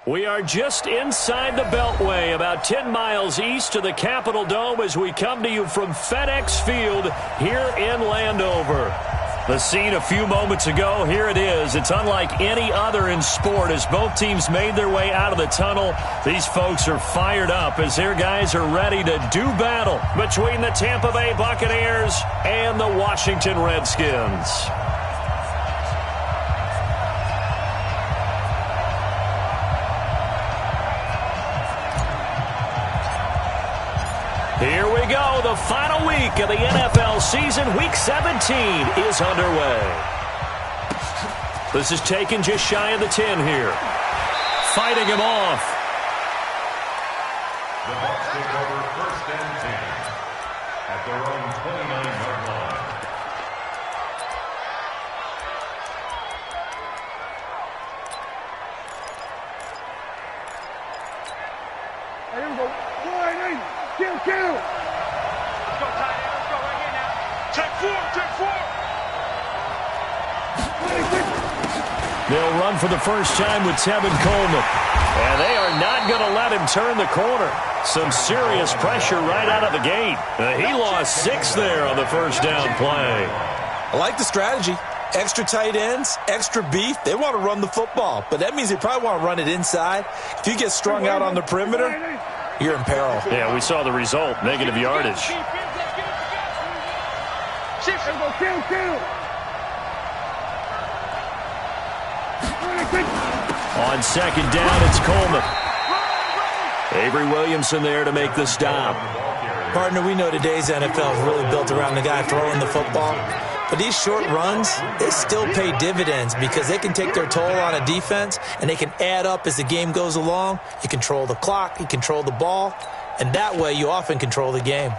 We are just inside the Beltway, about 10 miles east of the Capitol Dome as we come to you from FedEx Field here in Landover. The scene a few moments ago, here it is. It's unlike any other in sport as both teams made their way out of the tunnel. These folks are fired up as their guys are ready to do battle between the Tampa Bay Buccaneers and the Washington Redskins. Here we go. The final week of the NFL season. Week 17 is underway. This is taken just shy of the 10 here. Fighting him off. The Bucs take over 1st and 10 at their own 29-yard line. Here we go. Kill. Let's go, tight end. Let's go right here now. Check four. They'll run for the first time with Tevin Coleman. And they are not going to let him turn the corner. Some serious pressure right out of the gate. He lost 6 there on the first down play. I like the strategy. Extra tight ends, extra beef. They want to run the football, but that means they probably want to run it inside. If you get strung out on the perimeter, you're in peril. Yeah, we saw the result. Negative yardage. Kill. On second down, it's Coleman. Avery Williamson there to make the stop. Partner, we know today's NFL is really built around the guy throwing the football. But these short runs, they still pay dividends because they can take their toll on a defense and they can add up as the game goes along. You control the clock, you control the ball, and that way you often control the game.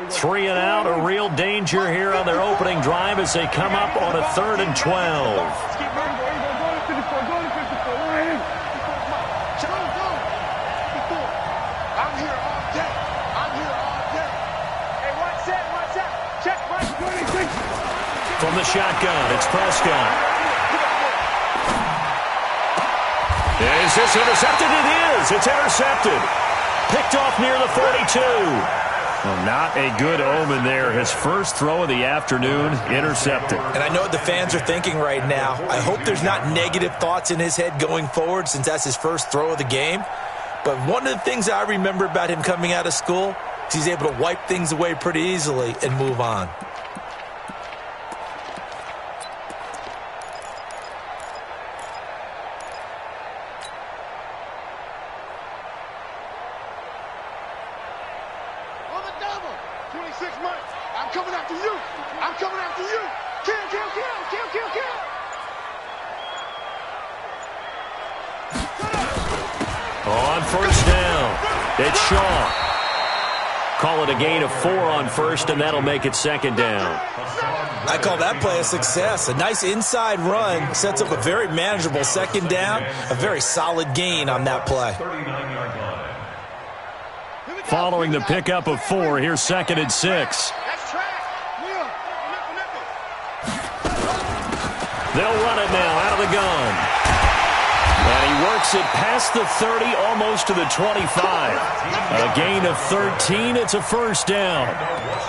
Three and out, a real danger here on their opening drive as they come up on a 3rd and 12. From the shotgun, it's Prescott. Is this intercepted? It is. It's intercepted. Picked off near the 42. Well, not a good omen there. His first throw of the afternoon, intercepted. And I know what the fans are thinking right now. I hope there's not negative thoughts in his head going forward since that's his first throw of the game. But one of the things I remember about him coming out of school is he's able to wipe things away pretty easily and move on. On first down, it's Shaw. Call it a gain of 4 on first, and that'll make it 2nd down. I call that play a success. A nice inside run sets up a very manageable 2nd down, a very solid gain on that play. Following the pickup of 4, here's 2nd and 6. They'll run it now out of the gun. And he works it past the 30, almost to the 25. A gain of 13. It's a first down.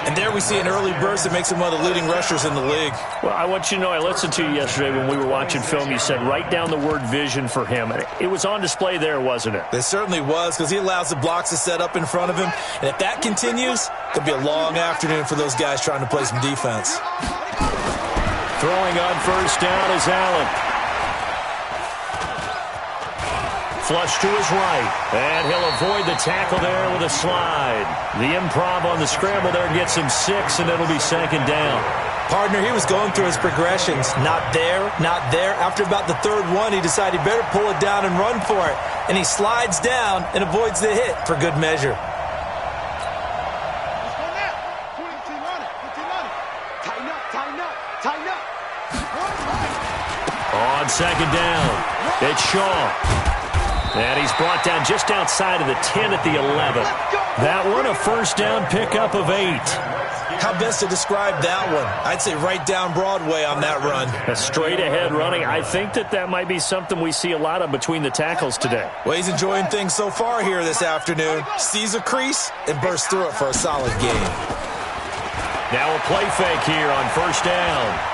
And there we see an early burst that makes him one of the leading rushers in the league. Well, I want you to know, I listened to you yesterday when we were watching film. You said write down the word vision for him. It was on display there, wasn't it? It certainly was, because he allows the blocks to set up in front of him. And if that continues, it'll be a long afternoon for those guys trying to play some defense. Throwing on first down is Allen. Flush to his right, and he'll avoid the tackle there with a slide. The improv on the scramble there gets him 6, and it'll be 2nd down. Partner, he was going through his progressions. Not there, not there. After about the 3rd one, he decided he better pull it down and run for it. And he slides down and avoids the hit for good measure. On 2nd down, it's Shaw. And he's brought down just outside of the 10 at the 11. That one a first down pickup of 8. How best to describe that one? I'd say right down Broadway on that run. A straight-ahead running. I think that might be something we see a lot of between the tackles today. Well, he's enjoying things so far here this afternoon. Sees a crease and bursts through it for a solid gain. Now a play fake here on first down.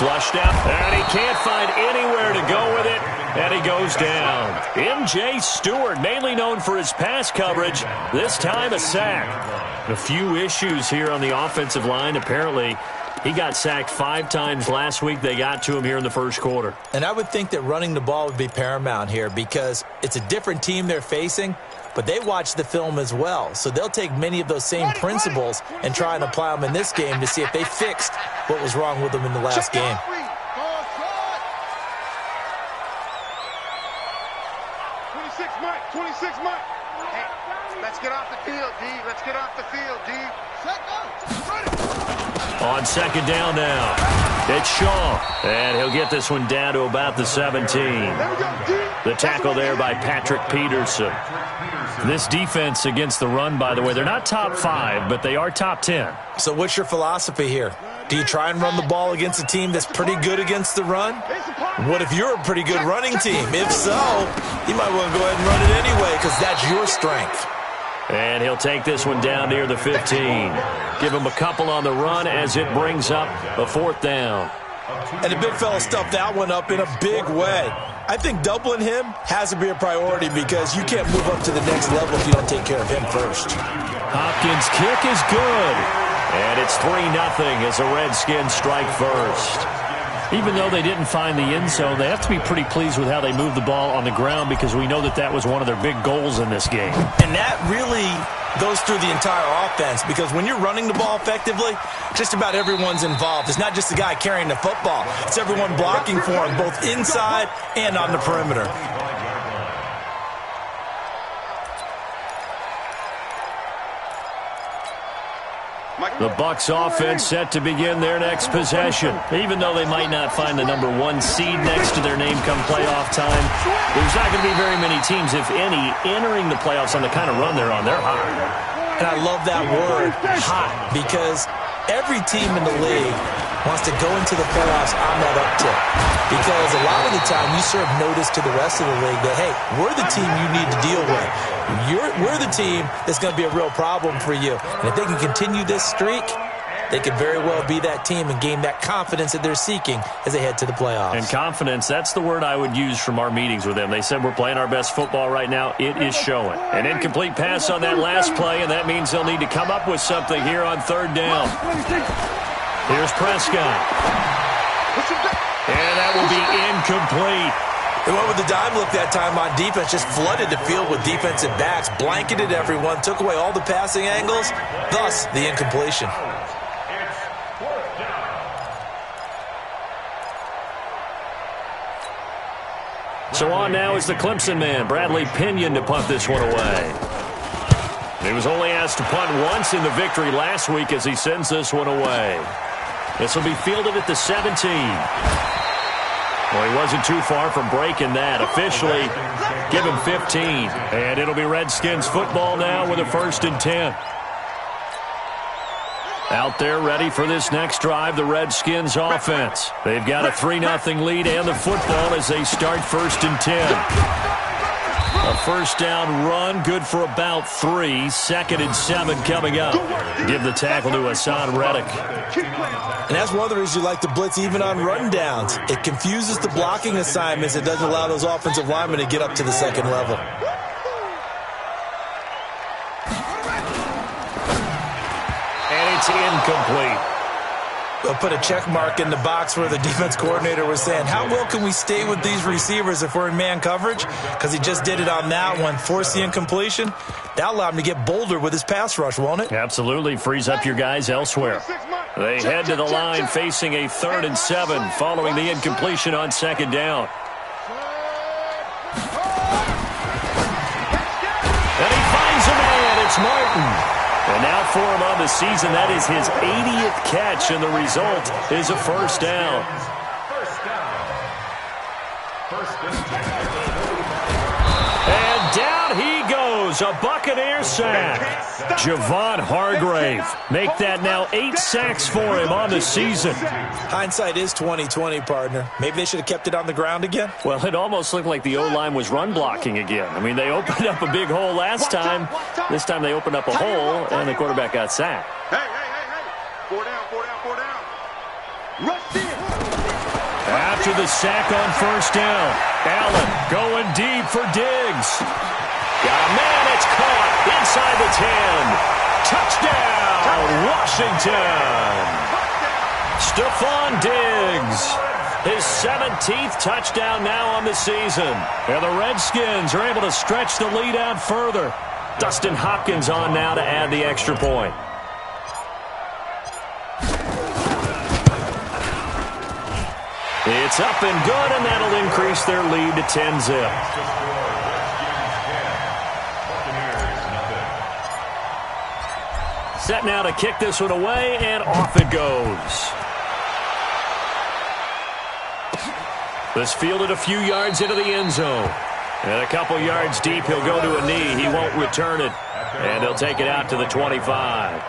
Flushed out, and he can't find anywhere to go with it, and he goes down. M.J. Stewart, mainly known for his pass coverage, this time a sack. A few issues here on the offensive line. Apparently, he got sacked 5 times last week. They got to him here in the first quarter. And I would think that running the ball would be paramount here because it's a different team they're facing, but they watch the film as well. So they'll take many of those same principles and try and apply them in this game to see if they fixed what was wrong with them in the last game. Let's get off the field, D. Let's get off the field, D. On second down now, it's Shaw, and he'll get this one down to about the 17. The tackle there by Patrick Peterson. This defense against the run, by the way, they're not top 5, but they are top 10. So what's your philosophy here? Do you try and run the ball against a team that's pretty good against the run? What if you're a pretty good running team? If so, you might want to go ahead and run it anyway because that's your strength. And he'll take this one down near the 15. Give him a couple on the run as it brings up a 4th down. And the big fella stuffed that one up in a big way. I think doubling him has to be a priority because you can't move up to the next level if you don't take care of him first. Hopkins' kick is good. And it's 3-0 as the Redskins strike first. Even though they didn't find the end zone, they have to be pretty pleased with how they moved the ball on the ground because we know that was one of their big goals in this game. And that really goes through the entire offense because when you're running the ball effectively, just about everyone's involved. It's not just the guy carrying the football. It's everyone blocking for him, both inside and on the perimeter. The Bucs offense set to begin their next possession. Even though they might not find the number 1 seed next to their name come playoff time, there's not going to be very many teams, if any, entering the playoffs on the kind of run they're on. They're hot. And I love that word, hot, because every team in the league wants to go into the playoffs on that uptick. Because a lot of the time you serve notice to the rest of the league that, hey, we're the team you need to deal with. We're the team that's going to be a real problem for you. And if they can continue this streak, they could very well be that team and gain that confidence that they're seeking as they head to the playoffs. And confidence, that's the word I would use from our meetings with them. They said we're playing our best football right now. It is showing. An incomplete pass on that last play, and that means they'll need to come up with something here on 3rd down. Here's Prescott. And that will be incomplete. They went with the dime look that time on defense, just flooded the field with defensive backs, blanketed everyone, took away all the passing angles, thus the incompletion. So on now is the Clemson man, Bradley Pinion, to punt this one away. He was only asked to punt once in the victory last week as he sends this one away. This will be fielded at the 17. Well, he wasn't too far from breaking that. Officially, give him 15. And it'll be Redskins football now with a 1st and 10. Out there ready for this next drive, the Redskins offense. They've got a 3-0 lead and the football as they start 1st and 10. A 1st down run, good for about 3. 2nd and 7 coming up. Give the tackle to Hassan Reddick. And that's one of the reasons you like to blitz even on rundowns. It confuses the blocking assignments. It doesn't allow those offensive linemen to get up to the 2nd level. And it's incomplete. They'll put a check mark in the box where the defense coordinator was saying, how well can we stay with these receivers if we're in man coverage? Because he just did it on that one, forced the incompletion. That'll allow him to get bolder with his pass rush, won't it? Absolutely. Frees up your guys elsewhere. They head to the line facing a 3rd and 7 following the incompletion on 2nd down. And he finds a man. It's Martin. And now for him on the season, that is his 80th catch, and the result is a 1st down. Down he goes. A Buccaneer sack. Javon Hargrave. Make that now 8 sacks for him on the season. Hindsight is 20/20, partner. Maybe they should have kept it on the ground again. Well, it almost looked like the O-line was run blocking again. I mean, they opened up a big hole last time. This time they opened up a hole, and the quarterback got sacked. Hey. 4 down. Rush in. After the sack on first down, Allen going deep for Diggs. Got a man, it's caught inside the 10. Touchdown, Washington. Stephon Diggs. His 17th touchdown now on the season. And the Redskins are able to stretch the lead out further. Dustin Hopkins on now to add the extra point. It's up and good, and that'll increase their lead to 10-zip. Set now to kick this one away, and off it goes. This fielded a few yards into the end zone. And a couple yards deep, he'll go to a knee. He won't return it, and he'll take it out to the 25.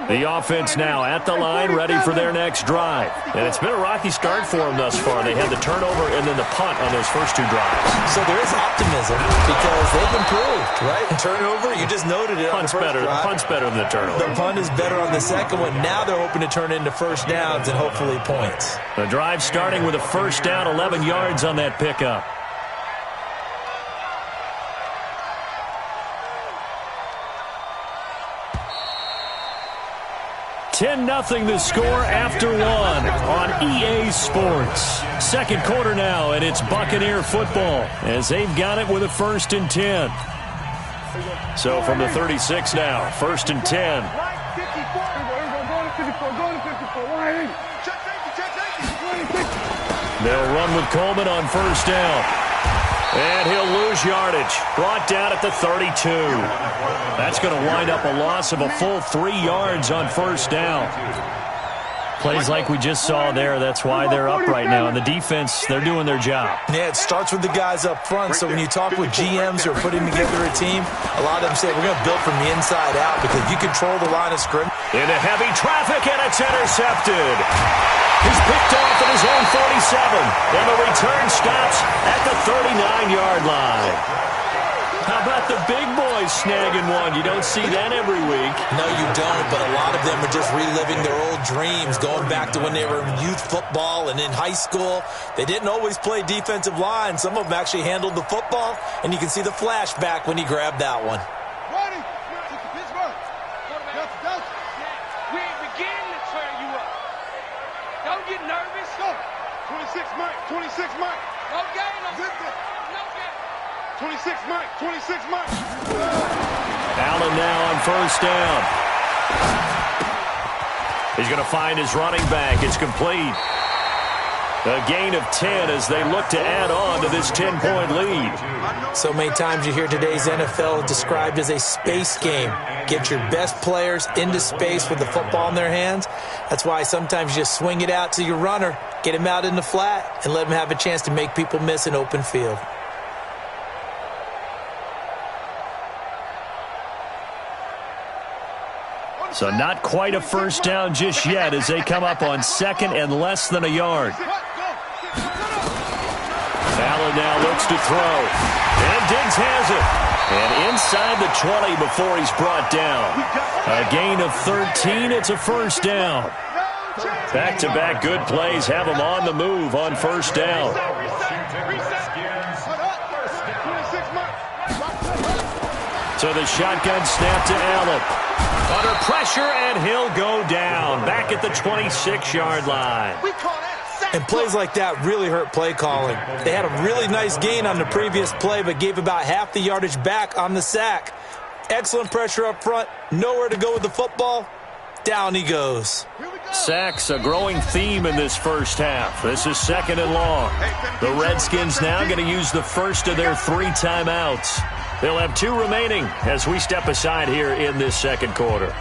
The offense now at the line, ready for their next drive. And it's been a rocky start for them thus far. They had the turnover and then the punt on those first 2 drives. So there is optimism because they've improved, right? Turnover, you just noted it. Punt's better than the turnover. The punt is better on the second one. Now they're hoping to turn it into first downs and hopefully points. The drive starting with a first down, 11 yards on that pickup. 10-0 the score after 1 on EA Sports. Second quarter now, and it's Buccaneer football as they've got it with a 1st and 10. So from the 36 now, 1st and 10. They'll run with Coleman on first down. And he'll lose yardage. Brought down at the 32. That's going to wind up a loss of a full 3 yards on first down. Plays like we just saw there, that's why they're up right now. And the defense, they're doing their job. Yeah, it starts with the guys up front. So when you talk with GMs who are putting together a team, a lot of them say we're going to build from the inside out because you control the line of scrimmage. Into heavy traffic, and it's intercepted. He's picked off at his own 47, and the return stops at the 39-yard line. How about the big boys snagging one? You don't see that every week. No, you don't, but a lot of them are just reliving their old dreams, going back to when they were in youth football and in high school. They didn't always play defensive line. Some of them actually handled the football, and you can see the flashback when he grabbed that one. We ain't beginning to turn you up. Don't get nervous. Go. 26 Mike. 26 Mike. No game. No game. 26 Mike. 26 Mike. Allen now on first down. He's going to find his running back. It's complete. A gain of 10 as they look to add on to this 10-point lead. So many times you hear today's NFL described as a space game. Get your best players into space with the football in their hands. That's why sometimes you just swing it out to your runner, get him out in the flat, and let him have a chance to make people miss an open field. So not quite a first down just yet as they come up on second and less than a yard. Allen now looks to throw. And Diggs has it. And inside the 20 before he's brought down. A gain of 13. It's a first down. Back-to-back good plays have him on the move on first down. So the shotgun snap to Allen. Under pressure, and he'll go down. Back at the 26-yard line. And plays like that really hurt play calling. They had a really nice gain on the previous play, but gave about half the yardage back on the sack. Excellent pressure up front. Nowhere to go with the football. Down he goes. Sacks, a growing theme in this first half. This is second and long. The Redskins now going to use the first of their 3 timeouts. They'll have 2 remaining as we step aside here in this second quarter.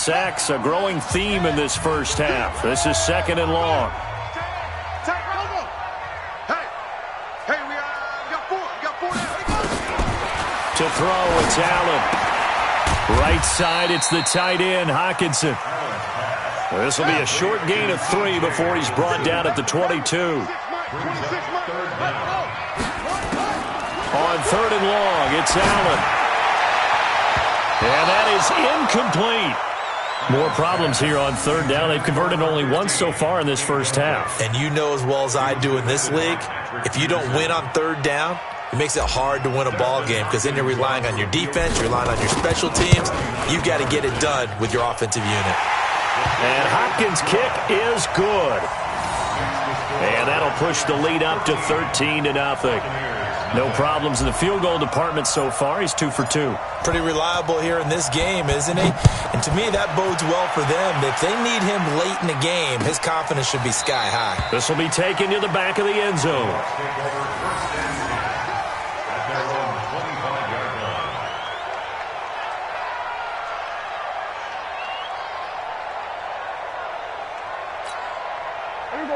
sacks, a growing theme in this first half. This is 2nd and long. To throw, it's Allen. Right side, it's the tight end, Hockenson. This will be a short gain of 3 before he's brought down at the 22. On 3rd and long, it's Allen. And that is incomplete. More problems here on 3rd down. They've converted only once so far in this first half. And you know as well as I do in this league, if you don't win on 3rd down, it makes it hard to win a ball game because then you're relying on your defense, you're relying on your special teams. You've got to get it done with your offensive unit. And Hopkins' kick is good. And that'll push the lead up to 13-0. No problems in the field goal department so far. He's 2 for 2. Pretty reliable here in this game, isn't he? And to me, that bodes well for them. If they need him late in the game, his confidence should be sky high. This will be taken to the back of the end zone.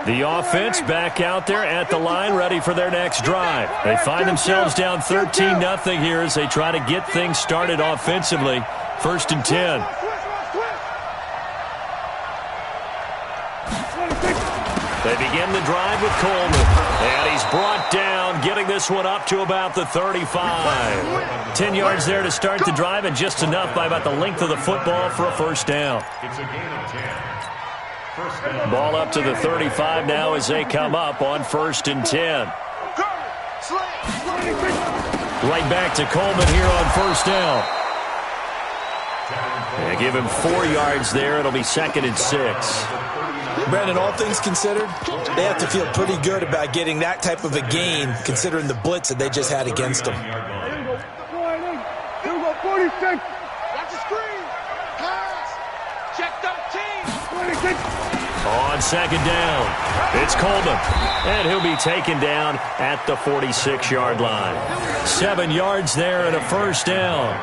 The offense back out there at the line, ready for their next drive. They find themselves down 13-0 here as they try to get things started offensively. 1st and 10. They begin the drive with Coleman. And he's brought down, getting this one up to about the 35. 10 yards there to start the drive, and just enough by about the length of the football for a 1st down. It's a gain of 10. Ball up to the 35 now as they come up on 1st and 10. Right back to Coleman here on 1st down. They give him 4 yards there. It'll be 2nd and 6. Brandon, all things considered, they have to feel pretty good about getting that type of a gain considering the blitz that they just had against them. Here we go, 46. Watch the screen. Pass. Check 13. 26. On 2nd down, it's Coleman, and he'll be taken down at the 46-yard line. 7 yards there and a 1st down.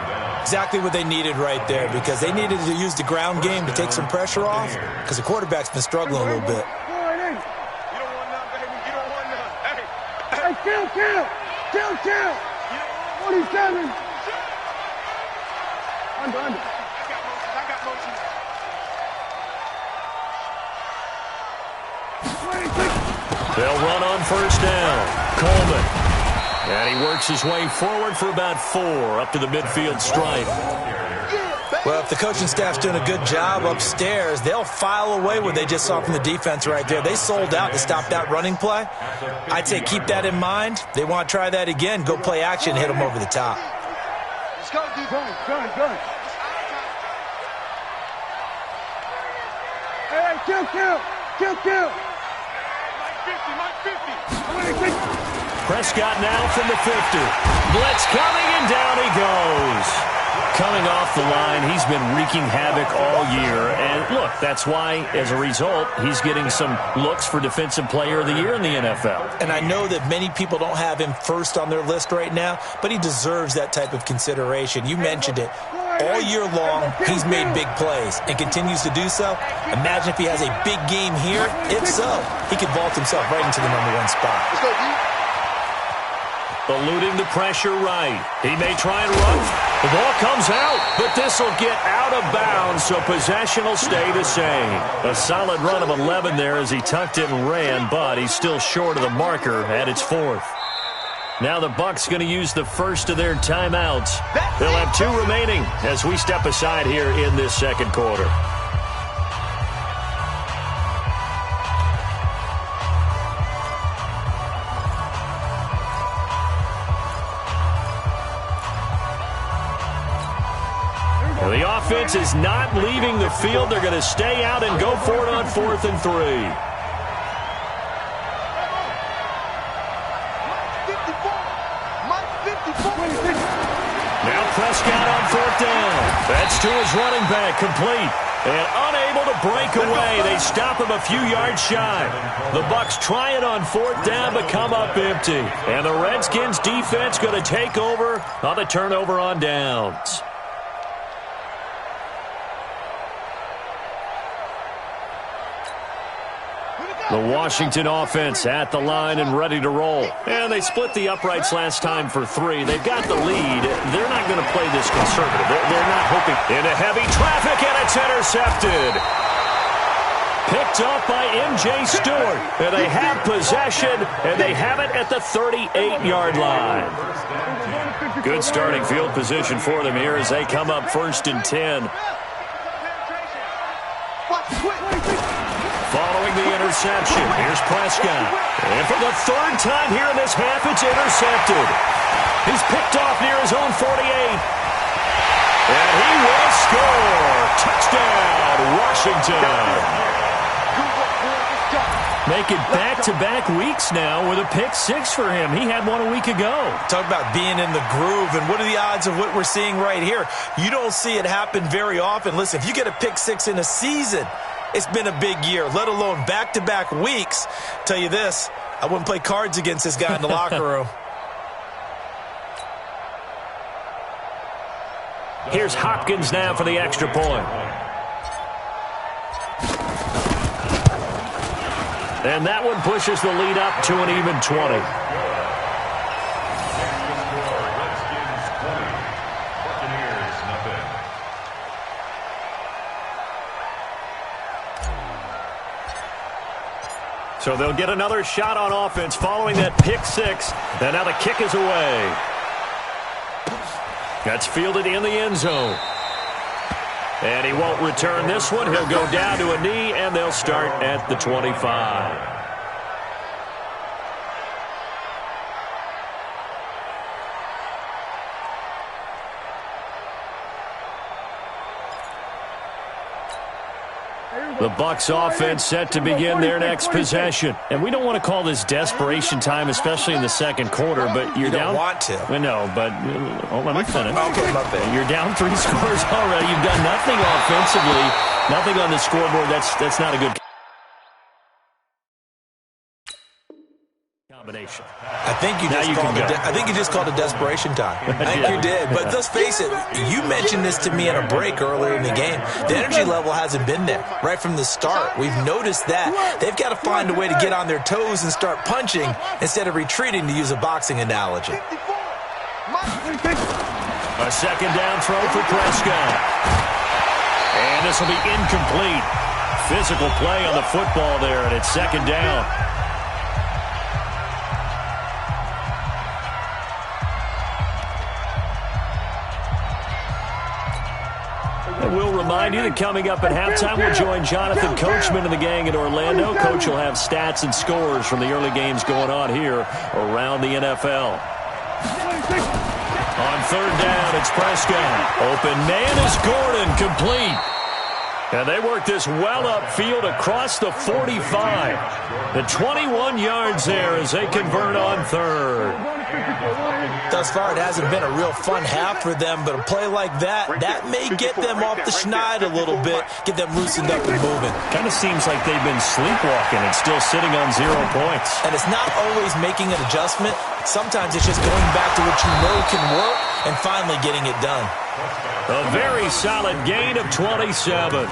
Exactly what they needed right there because they needed to use the ground game to take some pressure off because the quarterback's been struggling a little bit. You don't want none, baby. You don't want none. Hey, kill. 47. Under. I got motion. They'll run on 1st down. Coleman. And he works his way forward for about 4 up to the midfield stripe. Well, if the coaching staff's doing a good job upstairs, they'll file away what they just saw from the defense right there. They sold out to stop that running play. I'd say keep that in mind. They want to try that again. Go play action, hit them over the top. Let's go, dude. Gun. Hey, kill. Mike 50. Prescott now from the 50. Blitz coming, and down he goes. Coming off the line, he's been wreaking havoc all year. And look, that's why, as a result, he's getting some looks for Defensive Player of the Year in the NFL. And I know that many people don't have him first on their list right now, but he deserves that type of consideration. You mentioned it. All year long, he's made big plays and continues to do so. Imagine if he has a big game here. If so, he could vault himself right into the #1 spot. Let's go, dude. Eluding the pressure right. He may try and run. The ball comes out, but this will get out of bounds, so possession will stay the same. A solid run of 11 there as he tucked it and ran, but he's still short of the marker at its 4th. Now the Bucs going to use the first of their timeouts. They'll have 2 remaining as we step aside here in this 2nd quarter. Well, the offense is not leaving the field. They're going to stay out and go for it on 4th and 3. Now Prescott on 4th down. That's to his running back, complete. And unable to break away. They stop him a few yards shy. The Bucs try it on 4th down, but come up empty. And the Redskins defense going to take over on the turnover on downs. The Washington offense at the line and ready to roll. And they split the uprights last time for 3. They've got the lead. They're not going to play this conservative. They're not hoping. Into heavy traffic, and it's intercepted. Picked up by M.J. Stewart. And they have possession, and they have it at the 38-yard line. Good starting field position for them here as they come up 1st and 10. Following the interception, here's Prescott. And for the 3rd time here in this half, it's intercepted. He's picked off near his own 48. And he will score. Touchdown, Washington. Making back-to-back weeks now with a pick-6 for him. He had one a week ago. Talk about being in the groove, and what are the odds of what we're seeing right here? You don't see it happen very often. Listen, if you get a pick-6 in a season, it's been a big year, let alone back-to-back weeks. Tell you this, I wouldn't play cards against this guy in the locker room. Here's Hopkins now for the extra point. And that one pushes the lead up to an even 20. So they'll get another shot on offense following that pick-6. And now the kick is away. That's fielded in the end zone. And he won't return this one. He'll go down to a knee, and they'll start at the 25. The Bucs offense set to begin their next possession. And we don't want to call this desperation time, especially in the second quarter, but you're down. You don't want to. No, but let me finish. Okay, my bad. You're down 3 scores already. You've done nothing offensively, nothing on the scoreboard. That's not a good combination. I think you just called it desperation time. I think you did. But let's face it, you mentioned this to me in a break earlier in the game. The energy level hasn't been there right from the start. We've noticed that. They've got to find a way to get on their toes and start punching instead of retreating, to use a boxing analogy. A second down throw for Prescott. And this will be incomplete. Physical play on the football there, and it's second down. We'll remind you that coming up at halftime, we'll join Jonathan Coachman and the gang in Orlando. Coach will have stats and scores from the early games going on here around the NFL. On 3rd down, it's Prescott. Open man is Gordon, complete. And they work this well upfield across the 45. The 21 yards there as they convert on 3rd. Thus far, it hasn't been a real fun half for them, but a play like that may get them off the schneid a little bit, get them loosened up and moving. Kind of seems like they've been sleepwalking and still sitting on 0 points. And it's not always making an adjustment. Sometimes it's just going back to what you know can work and finally getting it done. A very solid gain of 27.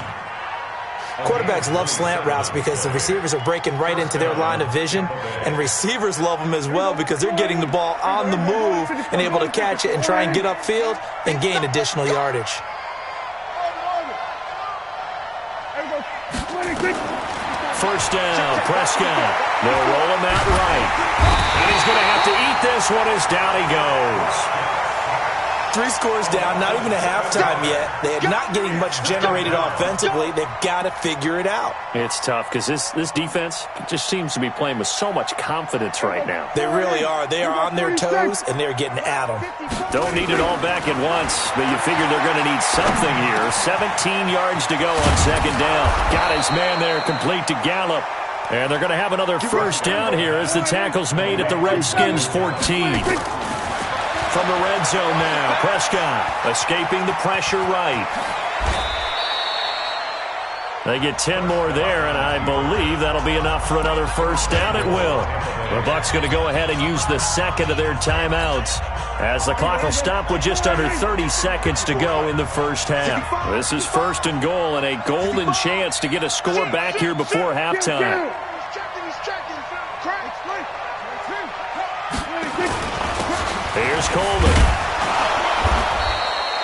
Quarterbacks love slant routes because the receivers are breaking right into their line of vision, and receivers love them as well because they're getting the ball on the move and able to catch it and try and get upfield and gain additional yardage. First down, Prescott. They'll roll him out right. And he's going to have to eat this one as down he goes. 3 scores down, not even a halftime yet. They are not getting much generated offensively. They've got to figure it out. It's tough because this defense just seems to be playing with so much confidence right now. They really are. They are on their toes, and they're getting at them. Don't need it all back at once, but you figure they're going to need something here. 17 yards to go on 2nd down. Got his man there, complete to Gallup. And they're going to have another first down here as the tackle's made at the Redskins' 14. From the red zone now, Prescott escaping the pressure right. They get 10 more there, and I believe that'll be enough for another first down. It will. The Bucs going to go ahead and use the second of their timeouts as the clock will stop with just under 30 seconds to go in the first half. This is 1st and goal and a golden chance to get a score back here before halftime. Here's Coleman.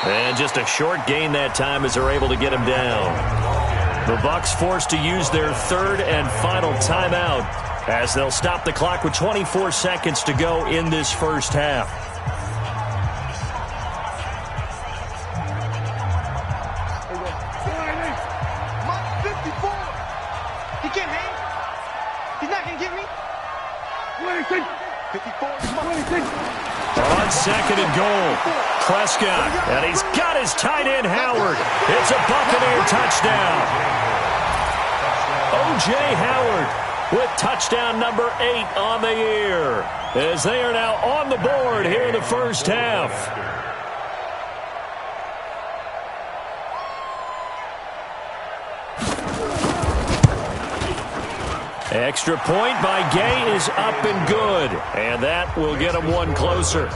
And just a short gain that time as they're able to get him down. The Bucs forced to use their third and final timeout as they'll stop the clock with 24 seconds to go in this first half. He can't hang. He's not going to get me. 54. On second and goal, Prescott, and he's got his tight end Howard. It's a Buccaneer touchdown. O.J. Howard with touchdown number 8 on the year, as they are now on the board here in the first half. Extra point by Gay is up and good, and that will get them one closer.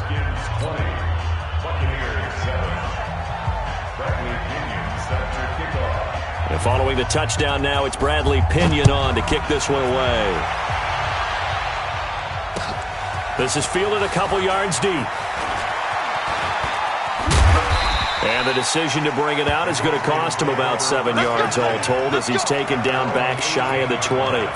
And following the touchdown now, it's Bradley Pinion on to kick this one away. This is fielded a couple yards deep. And the decision to bring it out is going to cost him about 7 yards all told, as he's taken down back shy of the 20.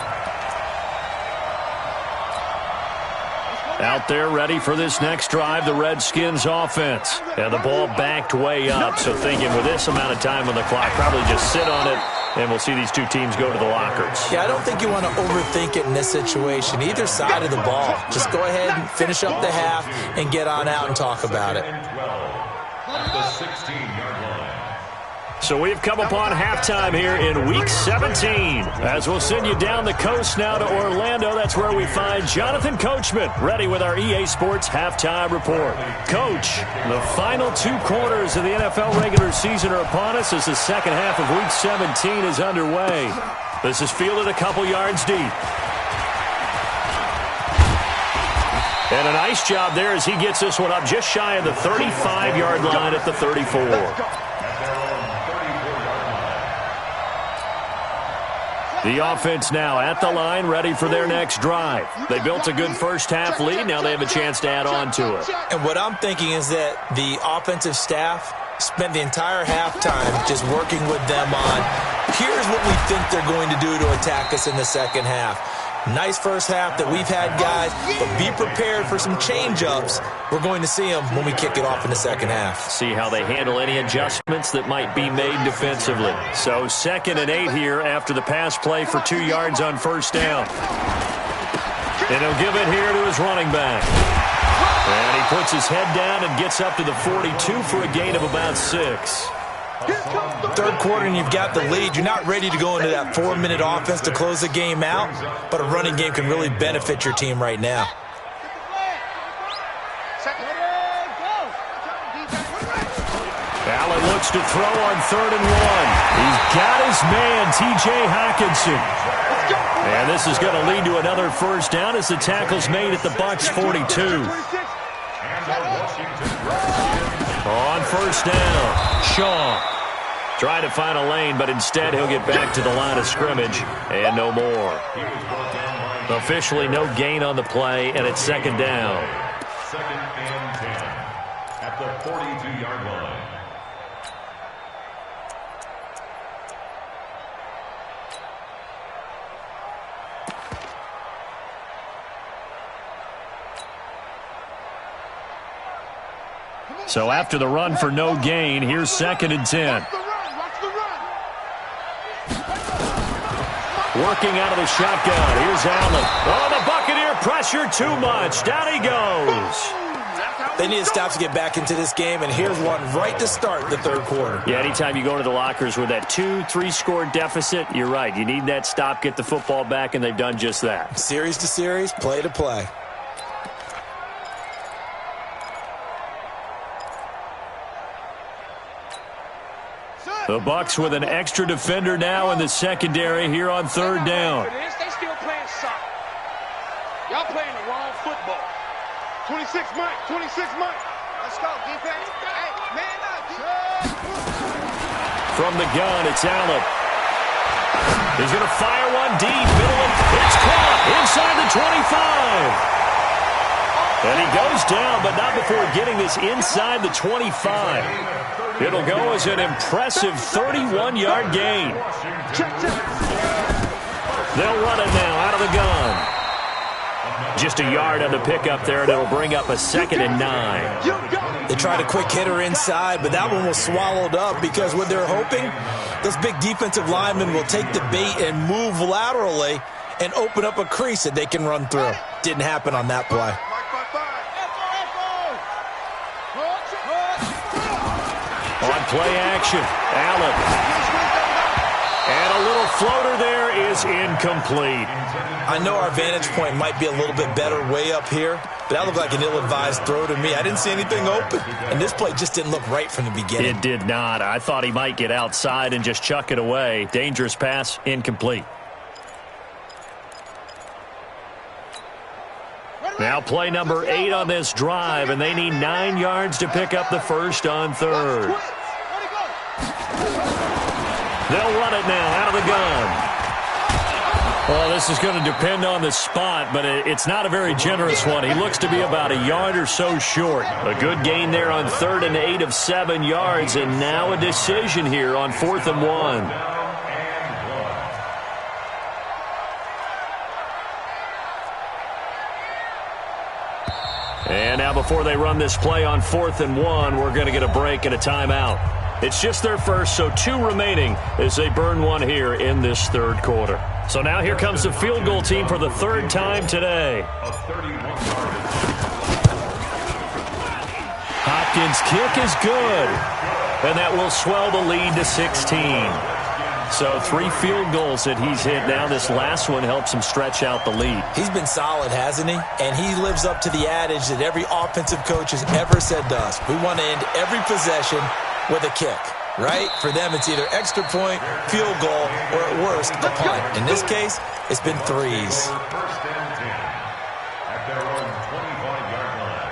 Out there ready for this next drive, the Redskins offense. And the ball backed way up, so thinking with this amount of time on the clock, probably just sit on it, and we'll see these two teams go to the lockers. Yeah, I don't think you want to overthink it in this situation. Either side of the ball. Just go ahead and finish up the half and get on out and talk about it. At the 16-yard line. So we've come upon halftime here in Week 17. As we'll send you down the coast now to Orlando, that's where we find Jonathan Coachman, ready with our EA Sports Halftime Report. Coach, the final 2 quarters of the NFL regular season are upon us as the second half of Week 17 is underway. This is fielded a couple yards deep. And a nice job there as he gets this one up just shy of the 35-yard line at the 34. The offense now at the line, ready for their next drive. They built a good first half lead. Now they have a chance to add on to it. And what I'm thinking is that the offensive staff spent the entire halftime just working with them on, here's what we think they're going to do to attack us in the second half. Nice first half that we've had, guys, but be prepared for some change-ups. We're going to see them when we kick it off in the second half. See how they handle any adjustments that might be made defensively. So 2nd and 8 here after the pass play for 2 yards on first down. And he'll give it here to his running back. And he puts his head down and gets up to the 42 for a gain of about 6. Third quarter and you've got the lead. You're not ready to go into that 4-minute offense to close the game out, but a running game can really benefit your team right now. Allen looks to throw on 3rd and 1. He's got his man, T.J. Hockenson. And this is going to lead to another first down as the tackle's made at the Bucs 42. On first down, Shaw. Trying to find a lane, but instead he'll get back to the line of scrimmage and no more. Officially no gain on the play, and it's 2nd down. 2nd and 10 at the 42-yard line. So after the run for no gain, here's 2nd and 10. Working out of the shotgun. Here's Allen. Oh, the Buccaneer pressure too much. Down he goes. They need to stop to get back into this game, and here's one right to start the third quarter. Yeah, anytime you go to the lockers with that 2-3 score deficit, you're right. You need that stop, get the football back, and they've done just that. Series to series, play to play. The Bucs with an extra defender now in the secondary here on 3rd down. They still playing soccer. Y'all playing the wrong football. 26 Mike, 26 Mike. Let's go, defense. Hey, man up. From the gun, it's Allen. He's going to fire one deep, middle, and it's caught inside the 25. And he goes down, but not before getting this inside the 25. It'll go as an impressive 31-yard gain. They'll run it now out of the gun. Just a yard on the pickup there, and it'll bring up a 2nd and 9. They tried a quick hitter inside, but that one was swallowed up because what they're hoping, those big defensive linemen will take the bait and move laterally and open up a crease that they can run through. Didn't happen on that play. On play action, Allen. And a little floater there is incomplete. I know our vantage point might be a little bit better way up here, but that looked like an ill-advised throw to me. I didn't see anything open, and this play just didn't look right from the beginning. It did not. I thought he might get outside and just chuck it away. Dangerous pass, incomplete. Now play number 8 on this drive, and they need 9 yards to pick up the first on 3rd. They'll run it now out of the gun. Well, this is going to depend on the spot, but it's not a very generous one. He looks to be about a yard or so short. A good gain there on 3rd and 8 of 7 yards, and now a decision here on 4th and 1. And now before they run this play on 4th and 1, we're going to get a break and a timeout. It's just their first, so 2 remaining as they burn one here in this 3rd quarter. So now here comes the field goal team for the 3rd time today. Hopkins' kick is good, and that will swell the lead to 16. So 3 field goals that he's hit now. This last one helps him stretch out the lead. He's been solid, hasn't he? And he lives up to the adage that every offensive coach has ever said to us. We want to end every possession with a kick, right? For them, it's either extra point, field goal, or at worst, a punt. In this case, it's been 3s. First and 10 at their own 25-yard line.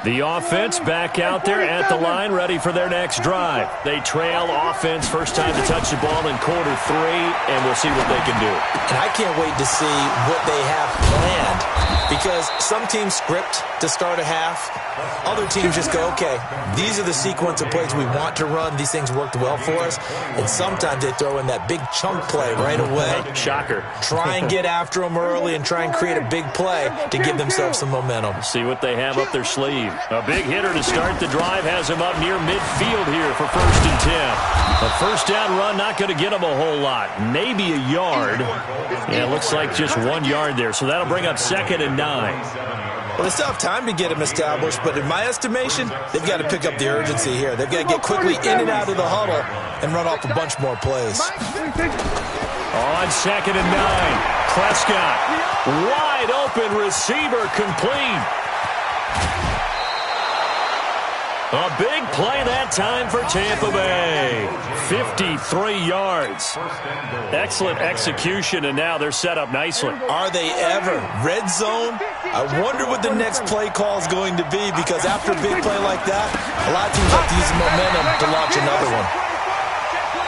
The offense back out there at the line, ready for their next drive. They trail offense, first time to touch the ball in quarter 3, and we'll see what they can do. And I can't wait to see what they have planned, because some teams script to start a half. Other teams just go, okay, these are the sequence of plays we want to run. These things worked well for us. And sometimes they throw in that big chunk play right away. Shocker. Try and get after them early and try and create a big play to give themselves some momentum. See what they have up their sleeve. A big hitter to start the drive has him up near midfield here for 1st and 10. A first down run, not going to get him a whole lot. Maybe a yard. Yeah, it looks like just 1 yard there. So that'll bring up 2nd and 9. Well, they still have time to get him established, but in my estimation, they've got to pick up the urgency here. They've got to get quickly in and out of the huddle and run off a bunch more plays. On 2nd and 9, Prescott, wide open receiver, complete. A big play that time for Tampa Bay. 53 yards. Excellent execution, and now they're set up nicely. Are they ever? Red zone? I wonder what the next play call is going to be, because after a big play like that, a lot of teams have to use the momentum to launch another one.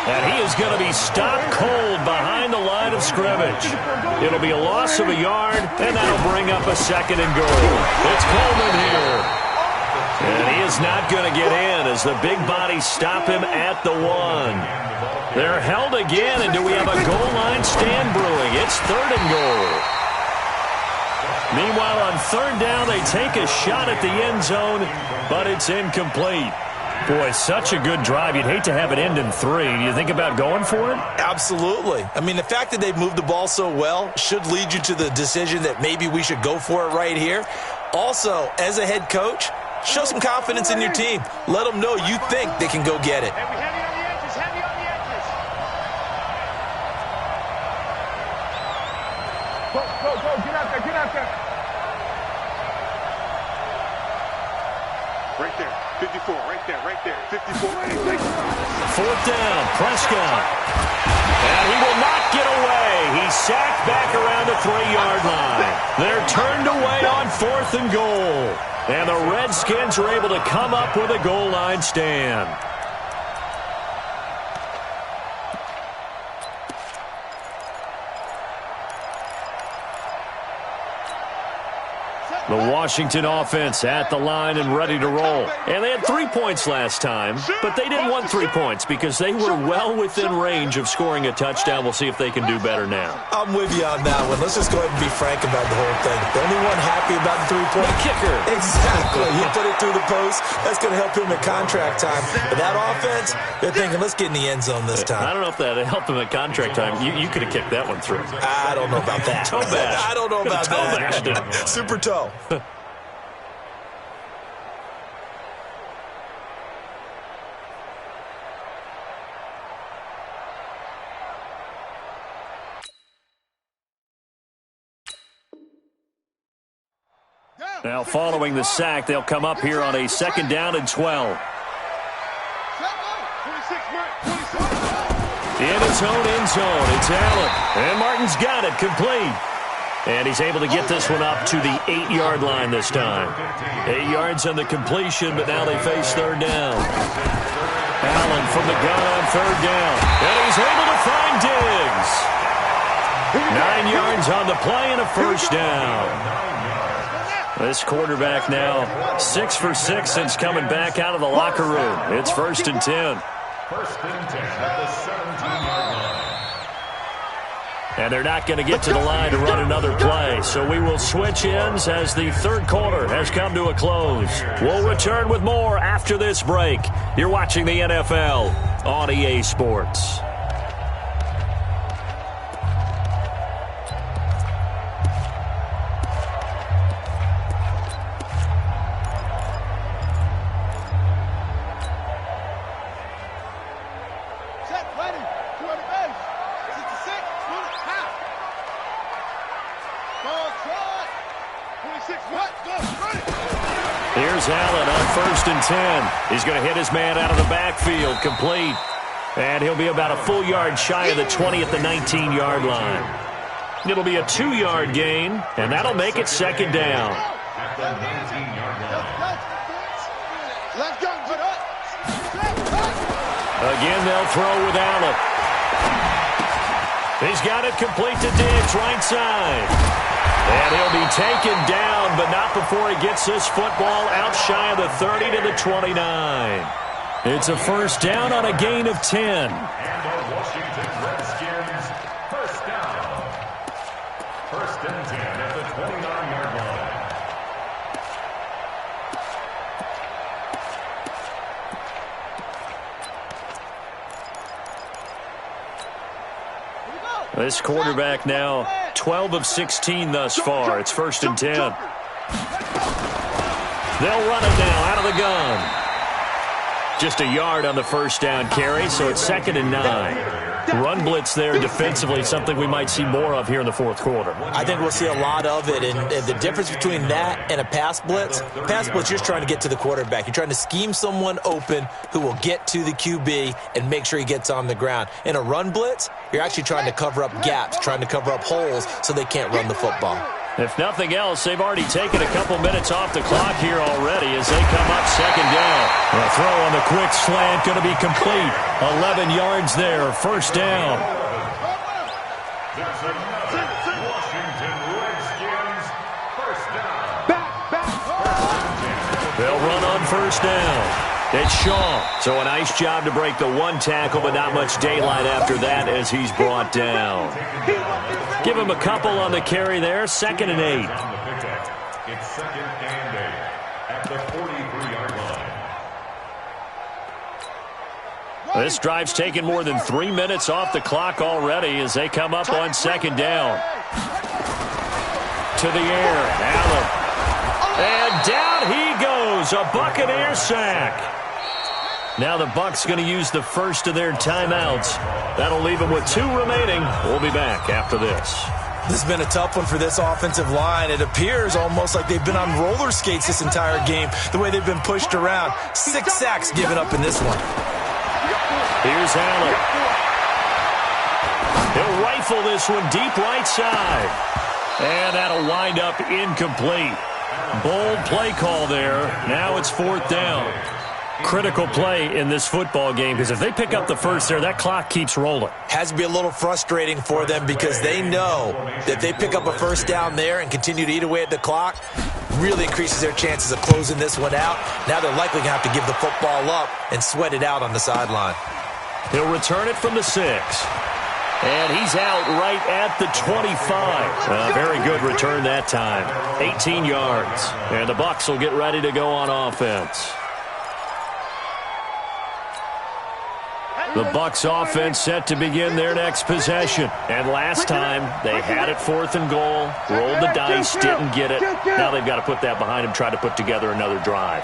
And he is going to be stopped cold behind the line of scrimmage. It'll be a loss of a yard, and that'll bring up a 2nd and goal. It's Coleman here. And he is not going to get in as the big bodies stop him at the 1. They're held again, and do we have a goal line stand brewing? It's 3rd and goal. Meanwhile, on 3rd down, they take a shot at the end zone, but it's incomplete. Boy, such a good drive. You'd hate to have it end in 3. Do you think about going for it? Absolutely. I mean, the fact that they've moved the ball so well should lead you to the decision that maybe we should go for it right here. Also, as a head coach, show some confidence in your team. Let them know you think they can go get it. Heavy on the edges, heavy on the edges. Go, get out there, get out there. Right there, 54, right there, 54. 4th down, Prescott. And he will not get away. He's sacked back around the 3-yard line. They're turned away on 4th and goal. And the Redskins are able to come up with a goal line stand. The Washington offense at the line and ready to roll. And they had 3 points last time, but they didn't want 3 points because they were well within range of scoring a touchdown. We'll see if they can do better now. I'm with you on that one. Let's just go ahead and be frank about the whole thing. The only one happy about the three-point kicker. Exactly. He put it through the post. That's going to help him in contract time. But that offense, they're thinking, let's get in the end zone this time. I don't know if that helped him at contract time. You could have kicked that one through. I don't know about that. Toe bash. I don't know about that. Super toe. Now following the sack, they'll come up here on a 2nd down and 12. In his own end zone, it's Allen. And Martin's got it, complete. And he's able to get this one up to the 8-yard line this time. 8 yards on the completion, but now they face 3rd down. Allen from the gun on 3rd down. And he's able to find Diggs. 9 yards on the play and a 1st down. This quarterback now 6 for 6 since coming back out of the locker room. It's 1st and 10. 1st and 10 at the 17-yard line. And they're not going to get to the line to run another play. So we will switch ends as the 3rd quarter has come to a close. We'll return with more after this break. You're watching the NFL on EA Sports. Here's Allen on 1st and 10. He's going to hit his man out of the backfield, complete. And he'll be about a full yard shy of the 20 at the 19-yard line. It'll be a 2-yard gain, and that'll make it 2nd down. At the 19-yard line. Let's go. Again, they'll throw with Allen. He's got it complete to Diggs, right side. And he'll be taken down, but not before he gets this football out shy of the 30 to the 29. It's a 1st down on a gain of 10. And the Washington Redskins 1st down. 1st and 10 at the 29-yard line. This quarterback now 12 of 16 thus far. It's 1st and 10. They'll run it now out of the gun. Just a yard on the 1st down carry, so it's 2nd and 9. Run blitz there defensively, something we might see more of here in the 4th quarter. I think we'll see a lot of it, and the difference between that and a pass blitz, you're just trying to get to the quarterback. You're trying to scheme someone open who will get to the QB and make sure he gets on the ground. In a run blitz, you're actually trying to cover up gaps, trying to cover up holes so they can't run the football. If nothing else, they've already taken a couple minutes off the clock here already as they come up 2nd down. A throw on the quick slant going to be complete. 11 yards there, 1st down. That's another Washington Redskins 1st down. They'll run on 1st down. It's Shaw. So a nice job to break the 1 tackle, but not much daylight after that as he's brought down. Give him a couple on the carry there. 2nd and 8. It's 2nd and 8 at the 43-yard line. This drive's taken more than 3 minutes off the clock already as they come up on 2nd down. To the air, Allen. And down he goes, a Buccaneer sack. Now the Bucs going to use the first of their timeouts. That'll leave them with 2 remaining. We'll be back after this. This has been a tough one for this offensive line. It appears almost like they've been on roller skates this entire game, the way they've been pushed around. 6 sacks given up in this one. Here's Allen. He'll rifle this one deep right side. And that'll wind up incomplete. Bold play call there. Now it's 4th down. Critical play in this football game because if they pick up the first there, that clock keeps rolling. Has to be a little frustrating for them because they know that if they pick up a 1st down there and continue to eat away at the clock, really increases their chances of closing this one out. Now they're likely going to have to give the football up and sweat it out on the sideline. He'll return it from the 6. And he's out right at the 25. Very good return that time. 18 yards. And the Bucs will get ready to go on offense. The Bucs offense set to begin their next possession. And last time, they had it 4th and goal, rolled the dice, didn't get it. Now they've got to put that behind them, try to put together another drive.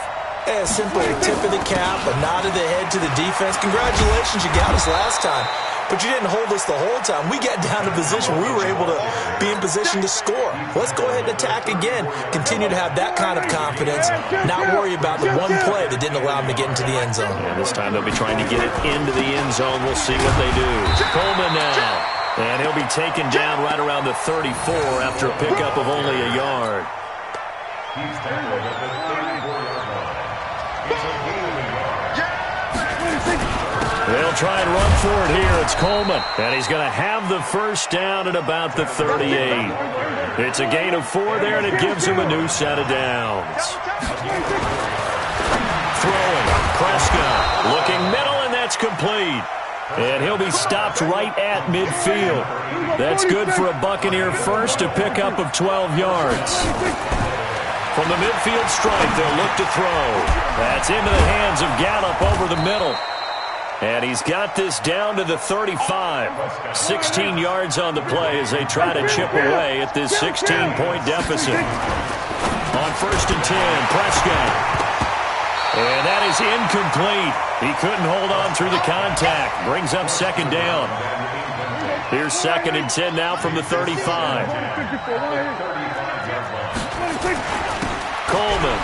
Simply a tip of the cap, a nod of the head to the defense. Congratulations, you got us last time. But you didn't hold us the whole time. We got down to position. We were able to be in position to score. Let's go ahead and attack again. Continue to have that kind of confidence. Not worry about the one play that didn't allow them to get into the end zone. And this time they'll be trying to get it into the end zone. We'll see what they do. Coleman now. And he'll be taken down right around the 34 after a pickup of only a yard. He's tackled at the 34-yard line. It's a gain of a yard. They'll try and run for it here. It's Coleman. And he's going to have the first down at about the 38. It's a gain of 4 there, and it gives him a new set of downs. Throwing. Prescott looking middle, and that's complete. And he'll be stopped right at midfield. That's good for a Buccaneer first, a pickup of 12 yards. From the midfield stripe, they'll look to throw. That's into the hands of Gallup over the middle. And he's got this down to the 35. 16 yards on the play as they try to chip away at this 16-point deficit. On 1st and 10, Prescott. And that is incomplete. He couldn't hold on through the contact. Brings up 2nd down. Here's 2nd and 10 now from the 35. Coleman.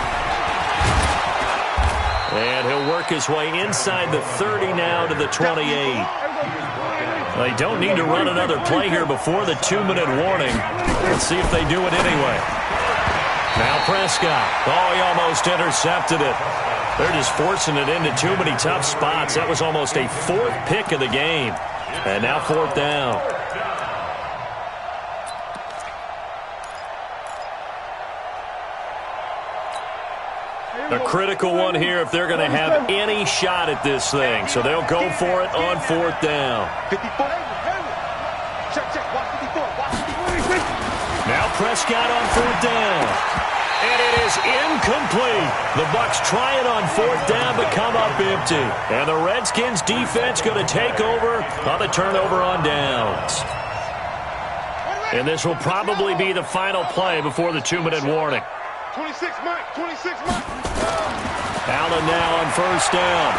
And he'll work his way inside the 30 now to the 28. They don't need to run another play here before the 2-minute warning. Let's see if they do it anyway. Now Prescott. Oh, he almost intercepted it. They're just forcing it into too many tough spots. That was almost a 4th pick of the game. And now 4th down. A critical one here if they're going to have any shot at this thing. So they'll go for it on 4th down. Now Prescott on 4th down. And it is incomplete. The Bucs try it on 4th down but come up empty. And the Redskins defense going to take over on the turnover on downs. And this will probably be the final play before the 2-minute warning. 26 Mike, 26 Mike. Allen now on 1st down.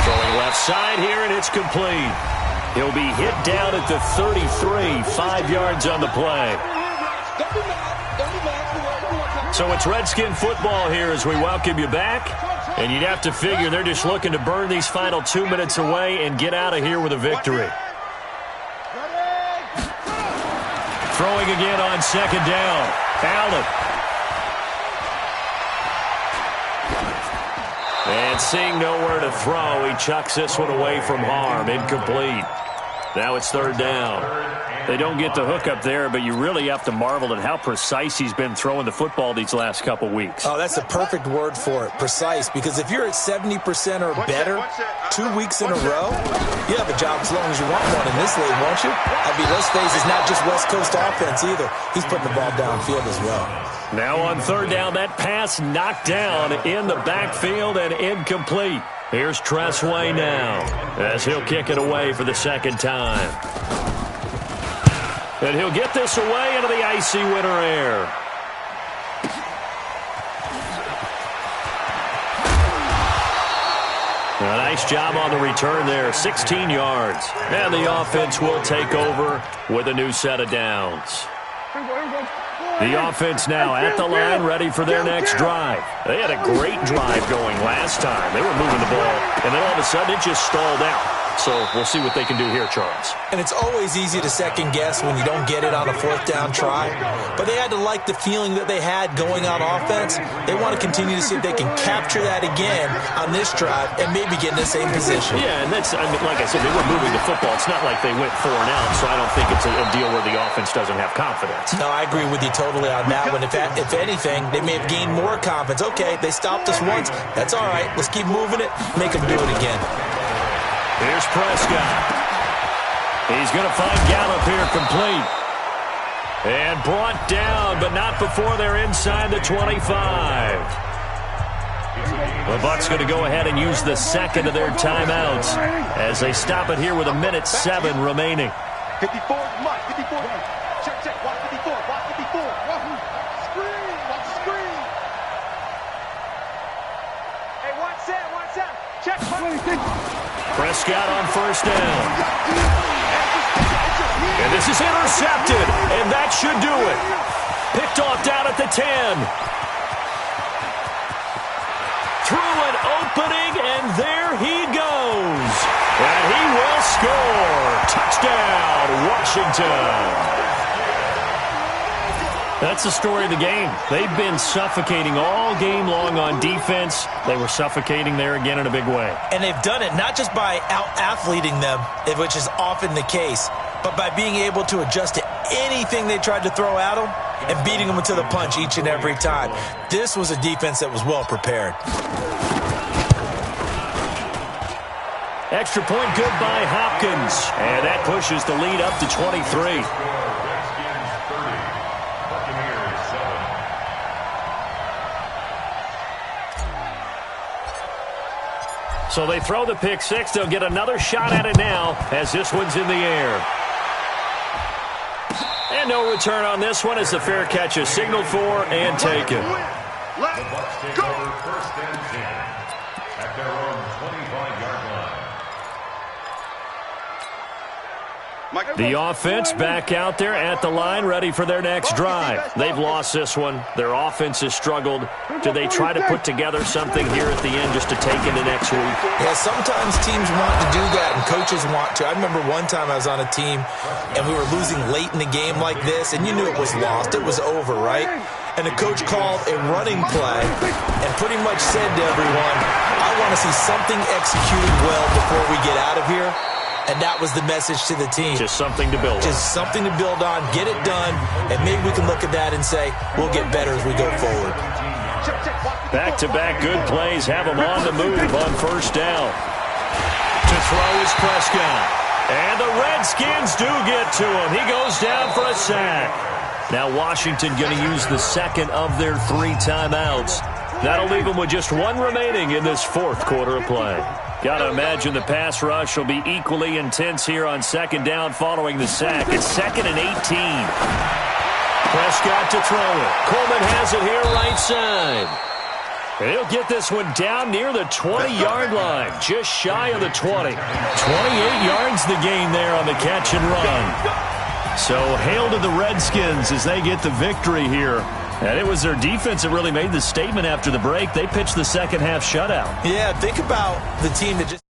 Throwing left side here, and it's complete. He'll be hit down at the 33, 5 yards on the play. So it's Redskin football here as we welcome you back. And you'd have to figure they're just looking to burn these final 2 minutes away and get out of here with a victory. Throwing again on 2nd down. Allen. And seeing nowhere to throw, he chucks this one away from harm. Incomplete. Now it's 3rd down. They don't get the hook up there, but you really have to marvel at how precise he's been throwing the football these last couple weeks. Oh, that's a perfect word for it, precise, because if you're at 70% or better 2 weeks in a row, you have a job as long as you want one in this league, won't you? I mean, let's face it, it's not just West Coast offense either. He's putting the ball downfield as well. Now on 3rd down, that pass knocked down in the backfield and incomplete. Here's Tressway now as he'll kick it away for the 2nd time. And he'll get this away into the icy winter air. A nice job on the return there, 16 yards. And the offense will take over with a new set of downs. The offense now at the line, ready for their next drive. They had a great drive going last time. They were moving the ball, and then all of a sudden it just stalled out. So we'll see what they can do here, Charles. And it's always easy to second guess when you don't get it on a fourth down try. But they had to like the feeling that they had going on offense. They want to continue to see if they can capture that again on this drive and maybe get in the same position. Yeah, and that's, I mean, like I said, they were moving the football. It's not like they went 4 and out, so I don't think it's a deal where the offense doesn't have confidence. No, I agree with you totally on that one. If anything, they may have gained more confidence. Okay, they stopped us once. That's all right. Let's keep moving it, make them do it again. Here's Prescott. He's going to find Gallup here complete. And brought down, but not before they're inside the 25. The Bucs going to go ahead and use the second of their timeouts as they stop it here with 1:07 remaining. 54, Mike, 54. Check, watch 54, watch 54. Watch the screen. Hey, watch that. Check. Prescott on first down. And this is intercepted, and that should do it. Picked off down at the 10. Through an opening, and there he goes. And he will score. Touchdown, Washington. That's the story of the game. They've been suffocating all game long on defense. They were suffocating there again in a big way. And they've done it not just by out-athleting them, which is often the case, but by being able to adjust to anything they tried to throw at them and beating them to the punch each and every time. This was a defense that was well prepared. Extra point good by Hopkins. And that pushes the lead up to 23. So they throw the pick six. They'll get another shot at it now as this one's in the air. And no return on this one as the fair catch is signaled for and taken. Let's go. First and 10 at their own 25-yard line. The offense back out there at the line, ready for their next drive. They've lost this one. Their offense has struggled. Do they try to put together something here at the end just to take into next week? Yeah, sometimes teams want to do that and coaches want to. I remember one time I was on a team and we were losing late in the game like this, and you knew it was lost. It was over, right? And the coach called a running play and pretty much said to everyone, I want to see something executed well before we get out of here. And that was the message to the team. Just something to build on. Just something to build on, get it done, and maybe we can look at that and say, we'll get better as we go forward. Back-to-back good plays have him on the move on first down. To throw is Prescott. And the Redskins do get to him. He goes down for a sack. Now Washington going to use the second of their 3 timeouts. That'll leave them with just 1 remaining in this fourth quarter of play. Got to imagine the pass rush will be equally intense here on second down following the sack. It's 2nd and 18. Prescott to throw it. Coleman has it here right side. And he'll get this one down near the 20-yard line, just shy of the 20. 28 yards the gain there on the catch and run. So hail to the Redskins as they get the victory here. And it was their defense that really made the statement after the break. They pitched the second half shutout. Yeah, think about the team that just...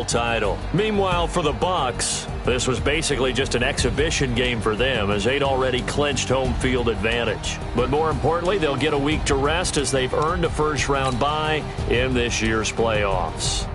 Title. Meanwhile, for the Bucs, this was basically just an exhibition game for them as they'd already clinched home field advantage. But more importantly, they'll get a week to rest as they've earned a first-round bye in this year's playoffs.